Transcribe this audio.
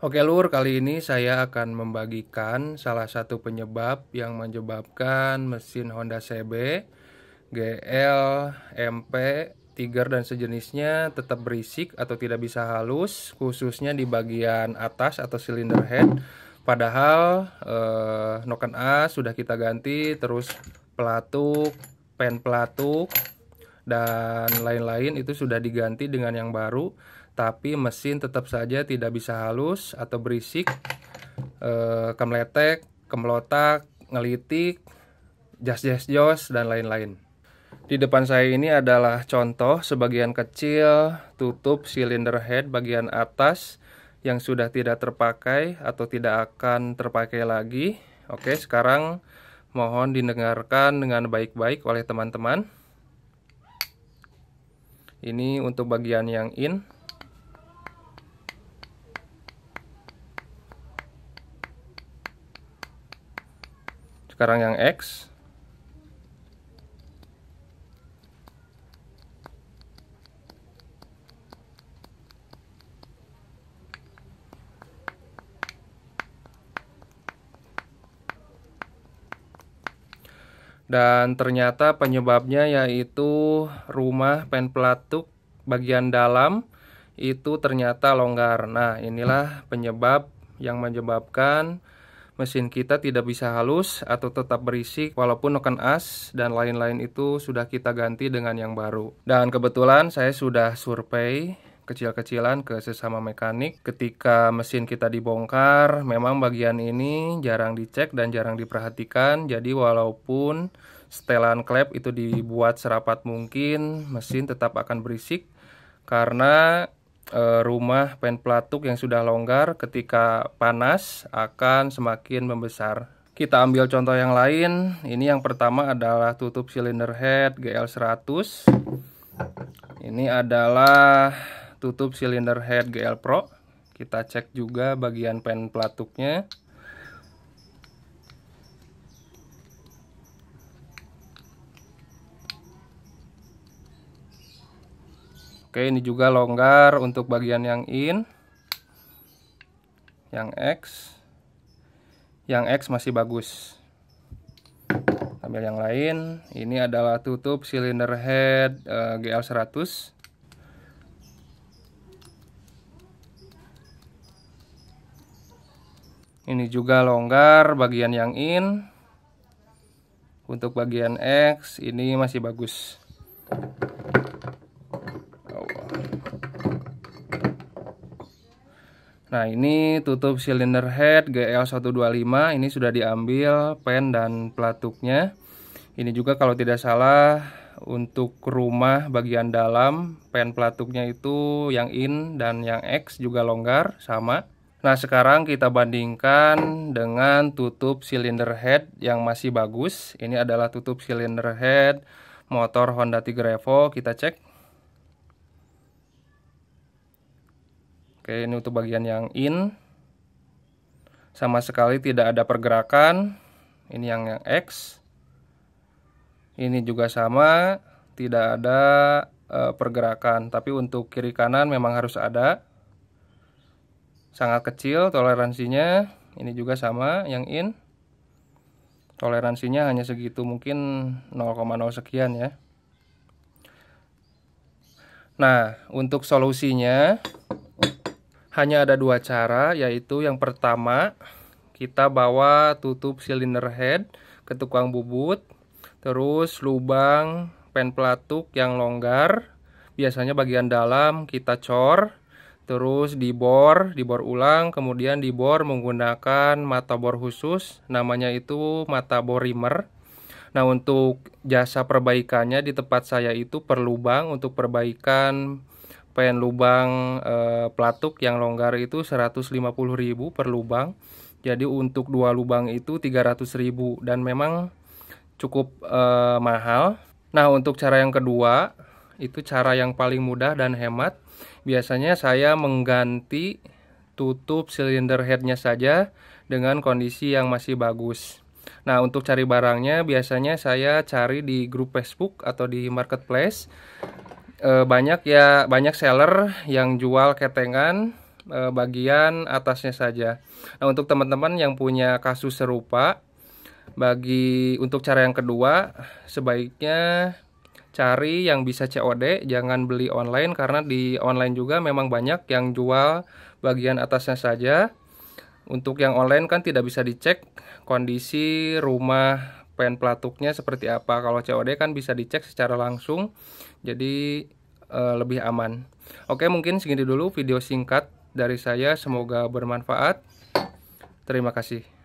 Oke lur, kali ini saya akan membagikan salah satu penyebab yang menyebabkan mesin Honda CB, GL, MP, Tiger dan sejenisnya tetap berisik atau tidak bisa halus, khususnya di bagian atas atau silinder head. Padahal noken as sudah kita ganti, terus pelatuk, pen pelatuk, dan lain-lain itu sudah diganti dengan yang baru, tapi mesin tetap saja tidak bisa halus atau berisik, kemletek, kemelotak, ngelitik, jos dan lain-lain. Di depan saya ini adalah contoh sebagian kecil tutup silinder head bagian atas yang sudah tidak terpakai atau tidak akan terpakai lagi. Oke, sekarang mohon didengarkan dengan baik-baik oleh teman-teman. Ini untuk bagian yang in. Sekarang yang X. Dan ternyata penyebabnya yaitu rumah pen pelatuk bagian dalam itu ternyata longgar. Nah, inilah penyebab yang menyebabkan mesin kita tidak bisa halus atau tetap berisik walaupun noken as dan lain-lain itu sudah kita ganti dengan yang baru. Dan kebetulan saya sudah survei kecil-kecilan ke sesama mekanik. Ketika mesin kita dibongkar, memang bagian ini jarang dicek dan jarang diperhatikan. Jadi walaupun setelan klep itu dibuat serapat mungkin, mesin tetap akan berisik karena rumah pen pelatuk yang sudah longgar ketika panas akan semakin membesar. Kita ambil contoh yang lain. Ini yang pertama adalah tutup silinder head GL100. Ini adalah tutup silinder head GL Pro. Kita cek juga bagian pen pelatuknya. Oke, ini juga longgar untuk bagian yang in. Yang X. Yang X masih bagus. Ambil yang lain. Ini adalah tutup silinder head GL100. Ini juga longgar bagian yang in. Untuk bagian X ini masih bagus. Nah, ini tutup silinder head GL125. Ini sudah diambil pen dan pelatuknya. Ini juga kalau tidak salah untuk rumah bagian dalam pen pelatuknya itu yang in dan yang X juga longgar sama. Nah, sekarang kita bandingkan dengan tutup silinder head yang masih bagus. Ini adalah tutup silinder head motor Honda Tiger Evo. Kita cek. Oke, ini untuk bagian yang in. Sama sekali tidak ada pergerakan. Ini yang X. Ini juga sama, tidak ada pergerakan. Tapi untuk kiri kanan memang harus ada. Sangat kecil toleransinya. Ini juga sama yang in. Toleransinya hanya segitu, mungkin 0,0 sekian ya. Nah, untuk solusinya hanya ada dua cara, yaitu yang pertama kita bawa tutup silinder head ke tukang bubut, terus lubang pen pelatuk yang longgar, biasanya bagian dalam kita cor, terus dibor ulang, kemudian dibor menggunakan mata bor khusus, namanya itu mata bor rimmer. Nah, untuk jasa perbaikannya di tempat saya itu per lubang, untuk perbaikan pen lubang pelatuk yang longgar itu 150.000 per lubang. Jadi untuk dua lubang itu 300.000 dan memang cukup mahal. Nah, untuk cara yang kedua itu cara yang paling mudah dan hemat. Biasanya saya mengganti tutup silinder headnya saja dengan kondisi yang masih bagus. Nah, untuk cari barangnya biasanya saya cari di grup Facebook atau di marketplace. Banyak seller yang jual ketengan bagian atasnya saja. Nah, untuk teman-teman yang punya kasus serupa, untuk cara yang kedua, sebaiknya cari yang bisa COD, jangan beli online, karena di online juga memang banyak yang jual bagian atasnya saja. Untuk yang online kan tidak bisa dicek kondisi rumah pen pelatuknya seperti apa. Kalau COD kan bisa dicek secara langsung, jadi lebih aman. Oke, mungkin segini dulu video singkat dari saya, semoga bermanfaat. Terima kasih.